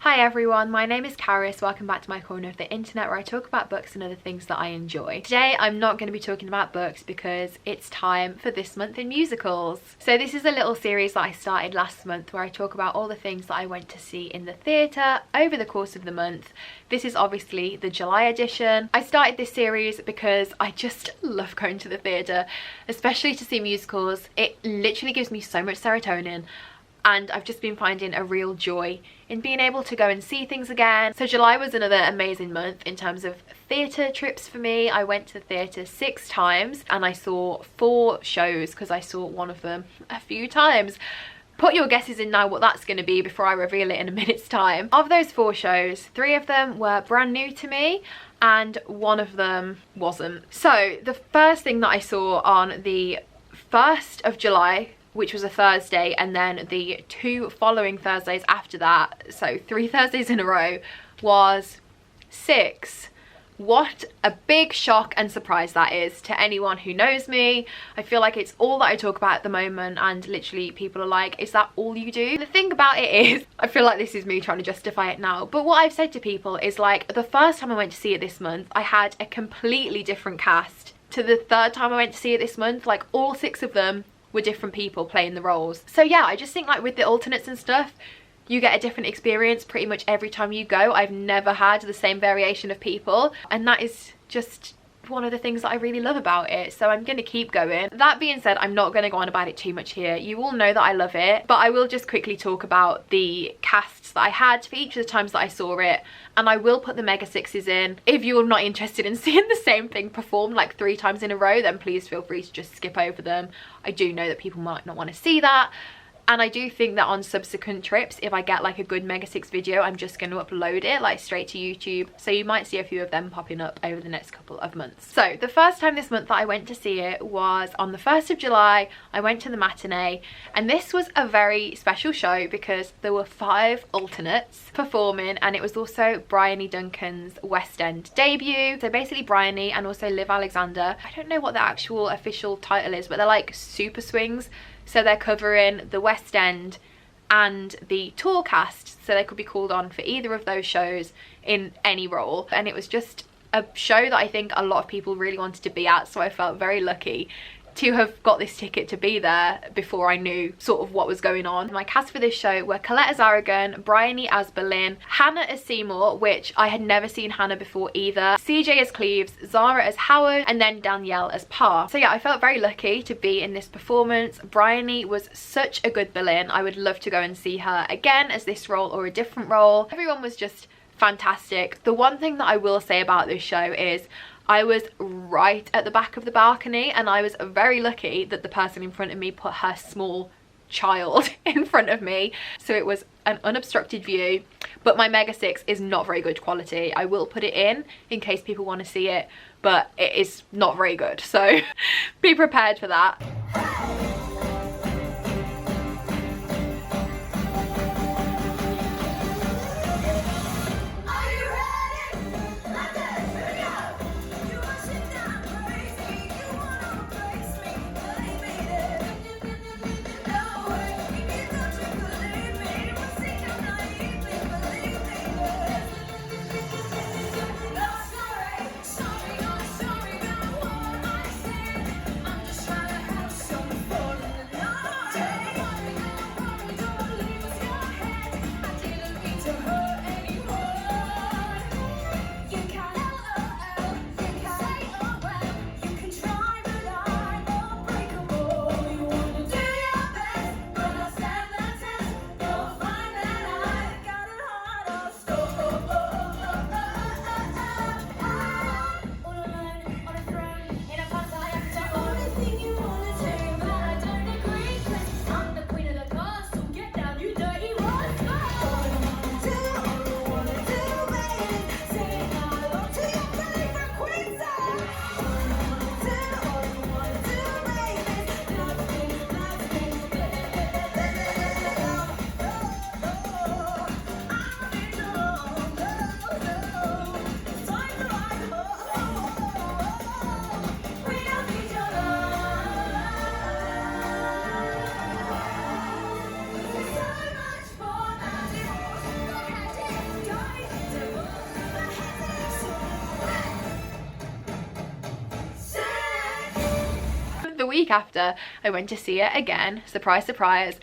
Hi everyone, my name is Caris. Welcome back to my corner of the internet where I talk about books and other things that I enjoy. Today I'm not going to be talking about books because it's time for This Month in Musicals. So this is a little series that I started last month where I talk about all the things that I went to see in the theatre over the course of the month. This is obviously the July edition. I started this series because I just love going to the theatre, especially to see musicals. It literally gives me so much serotonin. And I've just been finding a real joy in being able to go and see things again. So July was another amazing month in terms of theatre trips for me. I went to the theatre 6 times and I saw 4 shows because I saw one of them a few times. Put your guesses in now what that's going to be before I reveal it in a minute's time. Of those 4 shows, 3 of them were brand new to me and 1 of them wasn't. So the first thing that I saw on the 1st of July, which was a Thursday, and then the 2 following Thursdays after that, so 3 Thursdays in a row, was Six. What a big shock and surprise that is to anyone who knows me. I feel like it's all that I talk about at the moment, and literally people are like, is that all you do? The thing about it is, I feel like this is me trying to justify it now, but what I've said to people is like, the first time I went to see it this month, I had a completely different cast to the 3rd time I went to see it this month. Like all 6 of them were different people playing the roles. So yeah, I just think like with the alternates and stuff, you get a different experience pretty much every time you go. I've never had the same variation of people, and that is just one of the things that I really love about it, so I'm gonna keep going. That being said, I'm not gonna go on about it too much here. You all know that I love it, but I will just quickly talk about the casts that I had for each of the times that I saw it, and I will put the mega sixes in. If you're not interested in seeing the same thing performed like 3 times in a row, then please feel free to just skip over them. I do know that people might not want to see that. And I do think that on subsequent trips, if I get like a good Mega 6 video, I'm just going to upload it like straight to YouTube. So you might see a few of them popping up over the next couple of months. So the first time this month that I went to see it was on the 1st of July. I went to the matinee, and this was a very special show because there were 5 alternates performing, and it was also Bryony Duncan's West End debut. So basically Bryony and also Liv Alexander, I don't know what the actual official title is, but they're like super swings. So they're covering the West End and the tour cast, so they could be called on for either of those shows in any role. And it was just a show that I think a lot of people really wanted to be at, so I felt very lucky to have got this ticket to be there before I knew sort of what was going on. My cast for this show were Collette as Aragon, Bryony as Boleyn, Hana as Seymour, which I had never seen Hana before either, CJ as Cleves, Zara as Howard, and then Danielle as Parr. So yeah, I felt very lucky to be in this performance. Bryony was such a good Boleyn. I would love to go and see her again as this role or a different role. Everyone was just fantastic. The one thing that I will say about this show is I was right at the back of the balcony, and I was very lucky that the person in front of me put her small child in front of me, so it was an unobstructed view. But my Mega 6 is not very good quality. I will put it in case people want to see it, but it is not very good, so be prepared for that. week after, I went to see it again, surprise, surprise.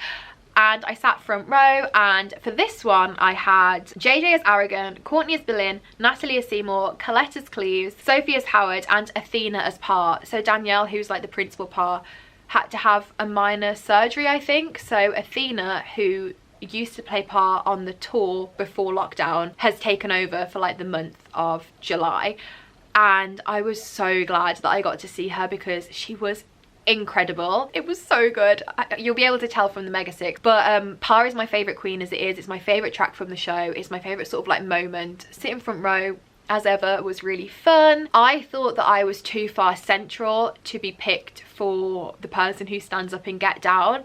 And I sat front row, and for this one I had JJ as Aragon, Courtney as Boleyn, Natalie as Seymour, Collette as Cleves, Sophie as Howard, and Athena as Parr. So Danielle, who's like the principal Parr, had to have a minor surgery, I think. So Athena, who used to play Parr on the tour before lockdown, has taken over for like the month of July. And I was so glad that I got to see her because she was incredible. It was so good. You'll be able to tell from the MEGASIX, but Parr is my favourite queen as it is. It's my favourite track from the show. It's my favourite sort of like moment. Sitting front row as ever was really fun. I thought that I was too far central to be picked for the person who stands up and get down,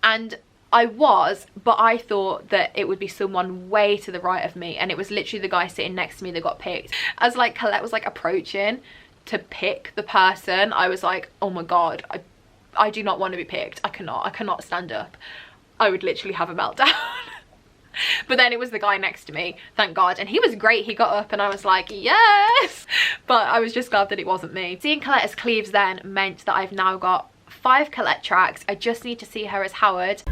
and I was, but I thought that it would be someone way to the right of me, and it was literally the guy sitting next to me that got picked. As like Collette was like approaching to pick the person, I was like, oh my god, I do not want to be picked. I cannot stand up. I would literally have a meltdown. But then it was the guy next to me, thank god, and he was great. He got up and I was like, yes. But I was just glad that it wasn't me. Seeing Collette as Cleves then meant that I've now got 5 Collette tracks. I just need to see her as Howard.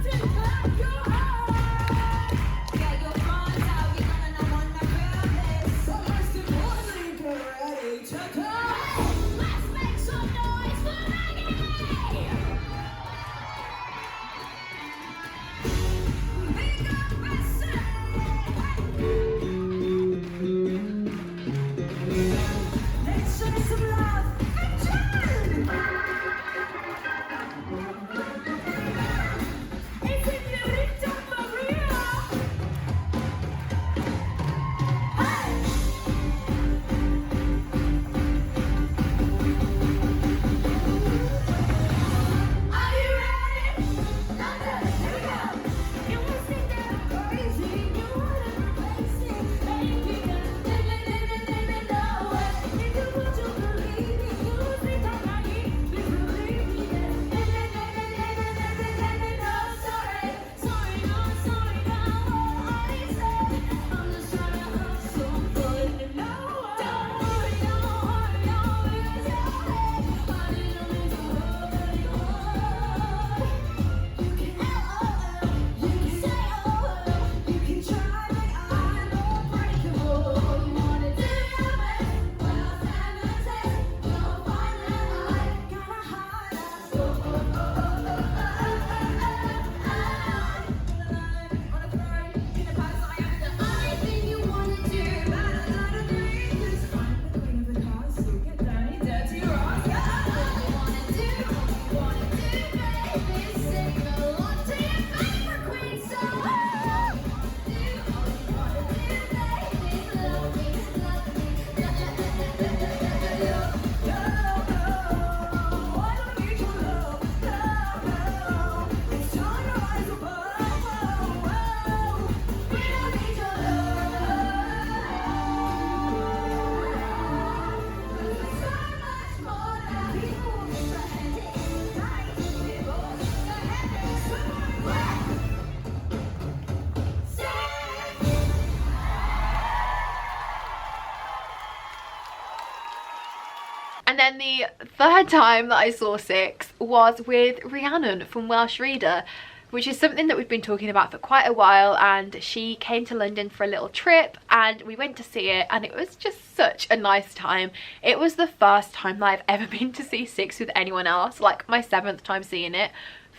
And then the third time that I saw Six was with Rhiannon from Welsh Reader, which is something that we've been talking about for quite a while, and she came to London for a little trip and we went to see it, and it was just such a nice time. It was the first time that I've ever been to see Six with anyone else, like my 7th time seeing it,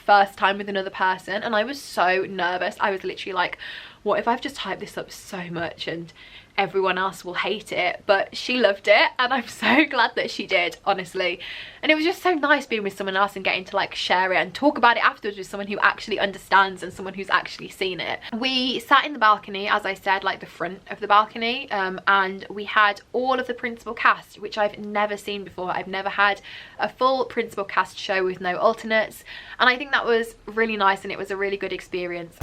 first time with another person, and I was so nervous. I was literally like, what if I've just hyped this up so much and everyone else will hate it? But she loved it, and I'm so glad that she did, honestly. And it was just so nice being with someone else and getting to like share it and talk about it afterwards with someone who actually understands and someone who's actually seen it. We sat in the balcony, as I said, like the front of the balcony, and we had all of the principal cast, which I've never seen before. I've never had a full principal cast show with no alternates, and I think that was really nice and it was a really good experience.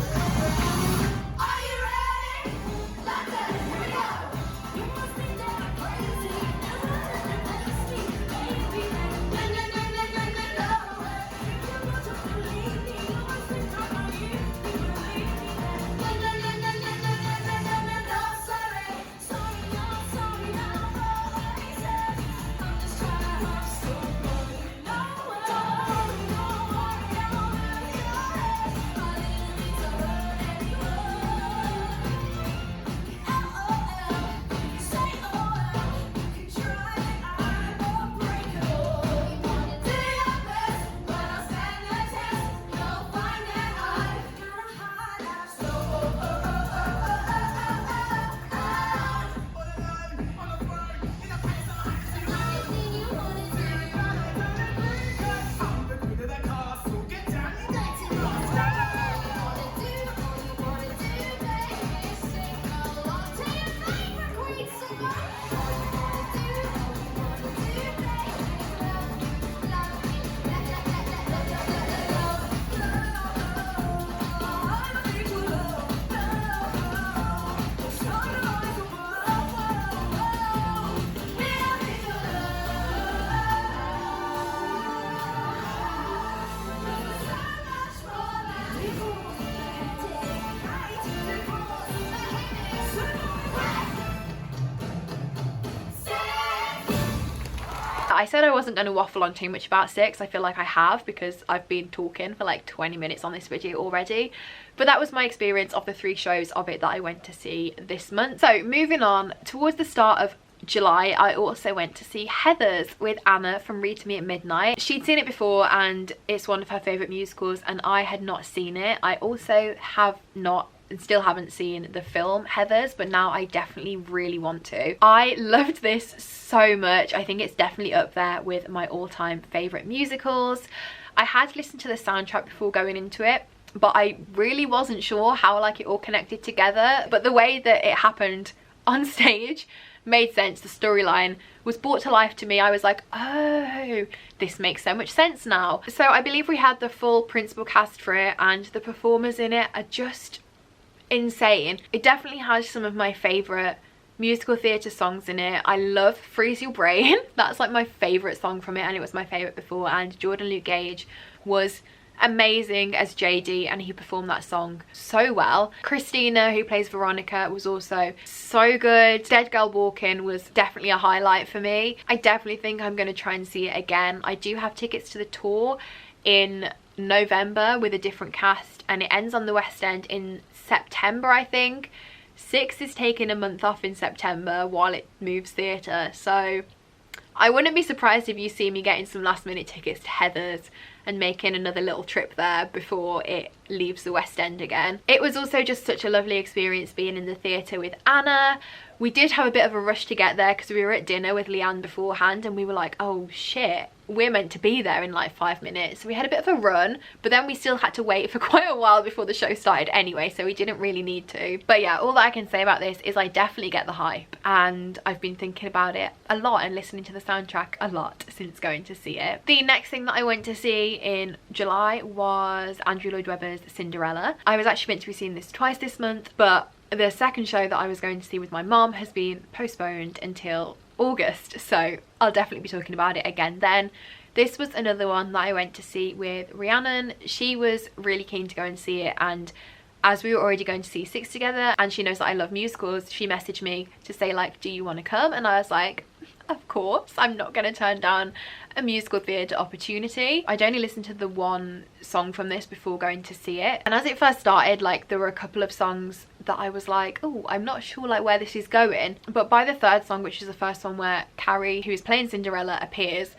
I said I wasn't going to waffle on too much about Six. I feel like I have, because I've been talking for like 20 minutes on this video already. But that was my experience of the 3 shows of it that I went to see this month. So moving on, towards the start of July, I also went to see Heathers with Anna from Read to Me at Midnight. She'd seen it before and it's one of her favourite musicals, and I had not seen it. I also have not and still haven't seen the film Heathers, but now I definitely really want to. I loved this so much. I think it's definitely up there with my all-time favourite musicals. I had listened to the soundtrack before going into it, but I really wasn't sure how like it all connected together. But the way that it happened on stage made sense. The storyline was brought to life to me. I was like, oh, this makes so much sense now. So I believe we had the full principal cast for it, and the performers in it are just insane. It definitely has some of my favourite musical theatre songs in it. I love Freeze Your Brain. That's like my favourite song from it, and it was my favourite before. And Jordan Luke Gage was amazing as JD, and he performed that song so well. Christina, who plays Veronica, was also so good. Dead Girl Walking was definitely a highlight for me. I definitely think I'm going to try and see it again. I do have tickets to the tour in November with a different cast, and it ends on the West End in September, I think. Six is taking a month off in September while it moves theatre, so I wouldn't be surprised if you see me getting some last minute tickets to Heathers and making another little trip there before it leaves the West End again. It was also just such a lovely experience being in the theatre with Anna. We did have a bit of a rush to get there because we were at dinner with Leanne beforehand, and we were like, oh shit, we're meant to be there in like 5 minutes. So we had a bit of a run, but then we still had to wait for quite a while before the show started anyway, so we didn't really need to. But yeah, all that I can say about this is I definitely get the hype, and I've been thinking about it a lot and listening to the soundtrack a lot since going to see it. The next thing that I went to see in July was Andrew Lloyd Webber's Cinderella. I was actually meant to be seeing this twice this month, but the second show that I was going to see with my mom has been postponed until August, so I'll definitely be talking about it again then. This was another one that I went to see with Rhiannon. She was really keen to go and see it, and as we were already going to see Six together and she knows that I love musicals, she messaged me to say like, do you want to come? And I was like, of course, I'm not going to turn down a musical theatre opportunity. I'd only listened to the one song from this before going to see it, and as it first started, like there were a couple of songs that I was like, oh, I'm not sure like where this is going, but by the third song, which is the first one where Carrie, who's playing Cinderella, appears,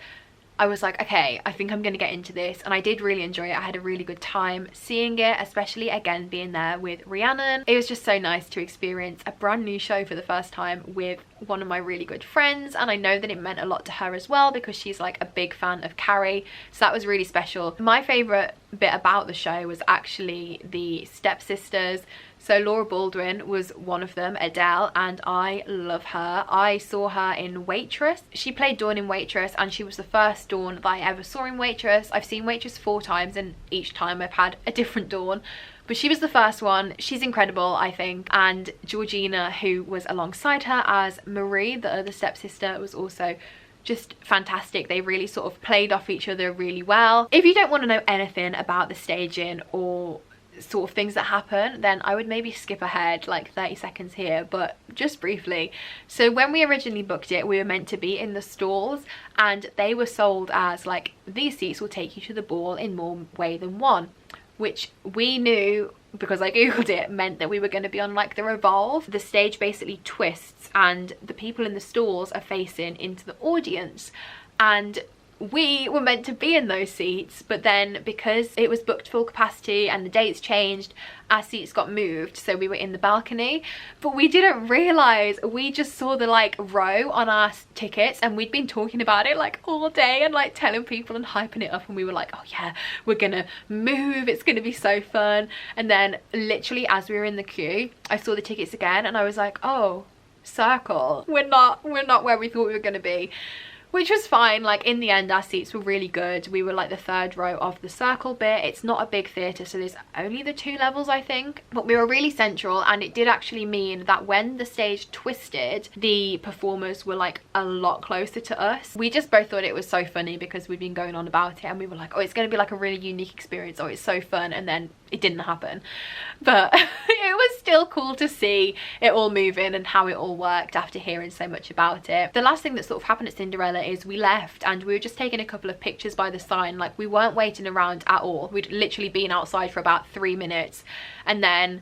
I was like, okay, I think I'm going to get into this, and I did really enjoy it. I had a really good time seeing it, especially again being there with Rhiannon. It was just so nice to experience a brand new show for the first time with one of my really good friends, and I know that it meant a lot to her as well because she's like a big fan of Carrie, so that was really special. My favourite bit about the show was actually the stepsisters. So Laura Baldwin was one of them, Adele, and I love her. I saw her in Waitress. She played Dawn in Waitress, and she was the first Dawn that I ever saw in Waitress. I've seen Waitress 4 times, and each time I've had a different Dawn. But she was the first one. She's incredible, I think. And Georgina, who was alongside her as Marie, the other stepsister, was also just fantastic. They really sort of played off each other really well. If you don't want to know anything about the staging or sort of things that happen, then I would maybe skip ahead like 30 seconds here, but just briefly. So when we originally booked it, we were meant to be in the stalls, and they were sold as like, these seats will take you to the ball in more way than one, which we knew because I googled it meant that we were going to be on like the revolve. The stage basically twists and the people in the stalls are facing into the audience, and we were meant to be in those seats, but then because it was booked full capacity and the dates changed, our seats got moved, so we were in the balcony. But we didn't realise, we just saw the like row on our tickets, and we'd been talking about it like all day and like telling people and hyping it up, and we were like, oh yeah, we're gonna move, it's gonna be so fun. And then literally as we were in the queue, I saw the tickets again and I was like, oh, circle, we're not where we thought we were gonna be. Which was fine. Like in the end, our seats were really good. We were like the third row of the circle bit. It's not a big theatre, so there's only the 2 levels, I think, but we were really central, and it did actually mean that when the stage twisted, the performers were like a lot closer to us. We just both thought it was so funny because we'd been going on about it, and we were like, oh, it's going to be like a really unique experience, oh, it's so fun, and then it didn't happen. But it was still cool to see it all moving and how it all worked after hearing so much about it. The last thing that sort of happened at Cinderella is we left and we were just taking a couple of pictures by the sign. Like, we weren't waiting around at all. We'd literally been outside for about 3 minutes, and then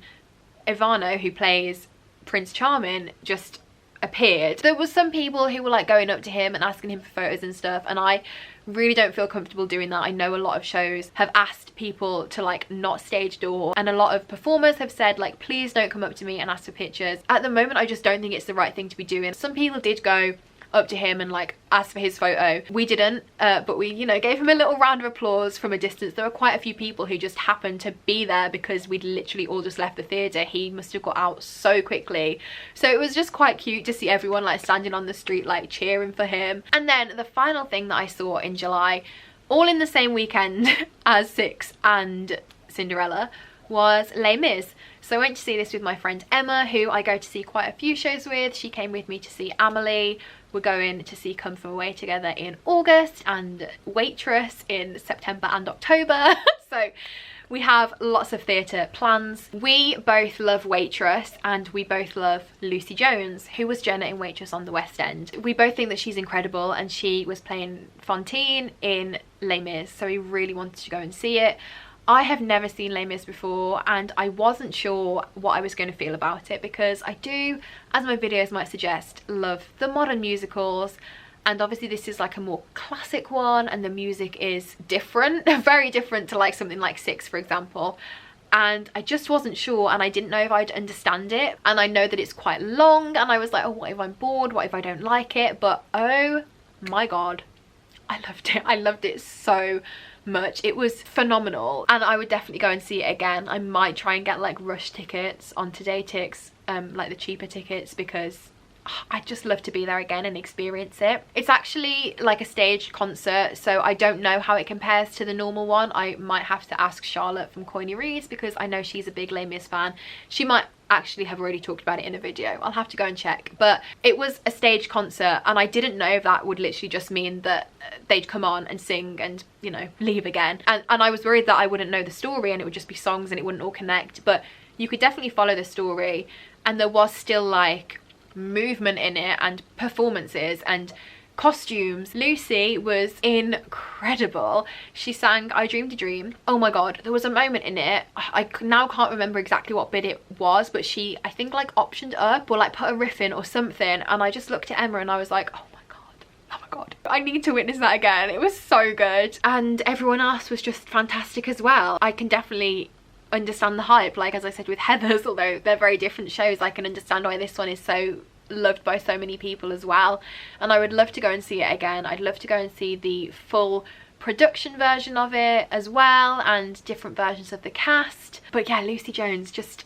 Ivano, who plays Prince Charming, just appeared. There was some people who were like going up to him and asking him for photos and stuff, and I really don't feel comfortable doing that. I know a lot of shows have asked people to like not stage door, and a lot of performers have said like, please don't come up to me and ask for pictures. At the moment, I just don't think it's the right thing to be doing. Some people did go up to him and like ask for his photo. We didn't, but we, you know, gave him a little round of applause from a distance. There were quite a few people who just happened to be there because we'd literally all just left the theatre. He must have got out so quickly. So it was just quite cute to see everyone like standing on the street like cheering for him. And then the final thing that I saw in July, all in the same weekend as Six and Cinderella, was Les Mis. So I went to see this with my friend Emma, who I go to see quite a few shows with. She came with me to see Amelie. We're going to see Come From Away together in August, and Waitress in September and October. So we have lots of theatre plans. We both love Waitress, and we both love Lucy Jones, who was Jenna in Waitress on the West End. We both think that she's incredible, and she was playing Fantine in Les Mis, so we really wanted to go and see it. I have never seen Les Mis before, and I wasn't sure what I was going to feel about it, because I do, as my videos might suggest, love the modern musicals, and obviously this is like a more classic one, and the music is different, very different to like something like Six, for example. And I just wasn't sure, and I didn't know if I'd understand it, and I know that it's quite long, and I was like, oh, what if I'm bored, what if I don't like it? But oh my god, I loved it. I loved it so much. It was phenomenal, and I would definitely go and see it again. I might try and get like rush tickets on Todaytix, like the cheaper tickets, because I'd just love to be there again and experience it. It's actually like a staged concert, so I don't know how it compares to the normal one. I might have to ask Charlotte from Courtney Reads, because I know she's a big Les Mis fan. She might actually have already talked about it in a video. I'll have to go and check. But it was a staged concert, and I didn't know if that would literally just mean that they'd come on and sing and, you know, leave again. And I was worried that I wouldn't know the story and it would just be songs and it wouldn't all connect. But you could definitely follow the story, and there was still like movement in it and performances and costumes. Lucy was incredible. She sang I Dreamed a Dream. Oh my god, there was a moment in it, I now can't remember exactly what bit it was, but she, I think, like optioned up or like put a riff in or something, and I just looked at Emma and I was like, oh my god, I need to witness that again. It was so good, and everyone else was just fantastic as well. I can definitely understand the hype, like as I said with Heathers, although they're very different shows. I can understand why this one is so loved by so many people as well, and I would love to go and see it again. I'd love to go and see the full production version of it as well, and different versions of the cast. But yeah, Lucy Jones, just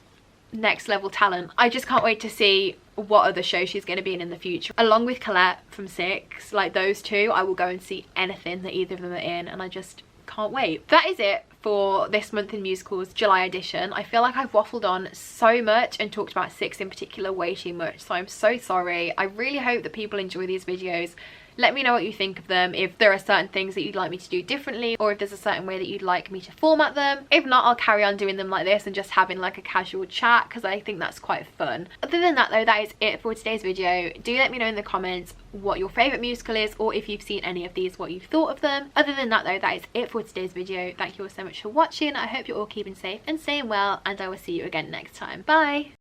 next level talent. I just can't wait to see what other show she's going to be in the future, along with Collette from Six. Like those two, I will go and see anything that either of them are in, and I just can't wait. That is it for this month in musicals July edition. I feel like I've waffled on so much and talked about Six in particular way too much, so I'm so sorry. I really hope that people enjoy these videos. Let me know what you think of them, if there are certain things that you'd like me to do differently, or if there's a certain way that you'd like me to format them. If not, I'll carry on doing them like this and just having like a casual chat, because I think that's quite fun. Other than that though, that is it for today's video. Do let me know in the comments what your favourite musical is, or if you've seen any of these, what you've thought of them. Other than that though, that is it for today's video. Thank you all so much for watching. I hope you're all keeping safe and staying well, and I will see you again next time. Bye!